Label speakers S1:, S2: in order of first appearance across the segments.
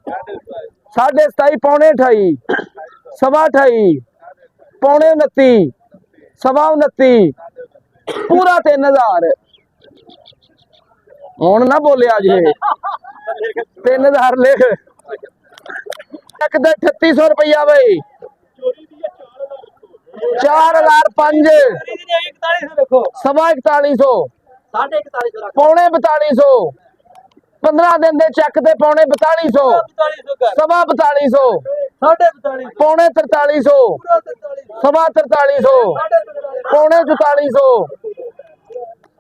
S1: 27.5 पौने 28 सवा 28 पौने 29 सवा 29 पूरा 3000 ਹੁਣ ਨਾ ਬੋਲਿਆ ਜੇ 3000 ਲਿਖ ਇੱਕ ਦਾ 3600 ਰੁਪਇਆ ਬਈ 4005 सवा 4100 पौने 4200 15 दिन दे चेक ते पौने 4200 सवा 4200 पौने 4300 सवा 4300 पौने 4400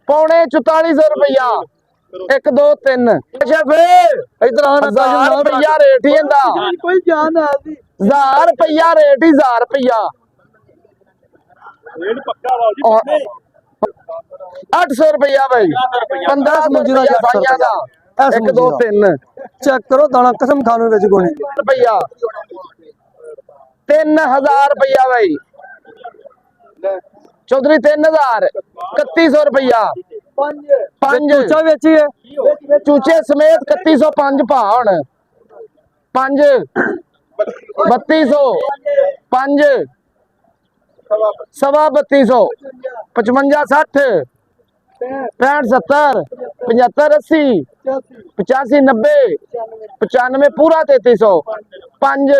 S1: पौने 4400 रुपया 1 2 3 अच्छा फिर इधर 1000 रुपया रेट ही इंदा कोई जान है 1000 रुपया रेट ही 1000 रुपया
S2: रेट पक्का बाबू जी
S1: 800 रुपया भाई 15 मंजिला साइया दा 1 2 3
S3: चेक करो दाना कसम खाने विच कोई
S1: रुपया 3000 रुपया भाई चौधरी 3000 3100 रुपया 5
S3: चूचा बेची है
S1: चूचे समेत 3105 भा हुण 5 3200 5 सवा 3200 55 60 65 70 75 80 85 90 95 पूरा 3300 5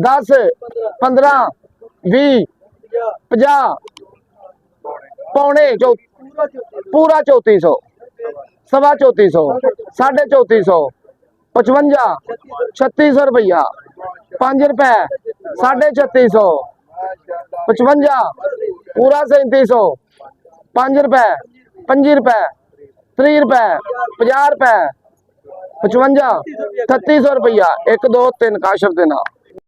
S1: 10 15 20 50 पौने पूरा 3400 सवा 3400 साढ़े 3400 55 3600 रुपया 5 रुपए 3650 55 पूरा 3700 5 रुपए 25 रुपए 30 रुपए 50 रुपए 55 3600 रुपया 1 2 3 काशफ देना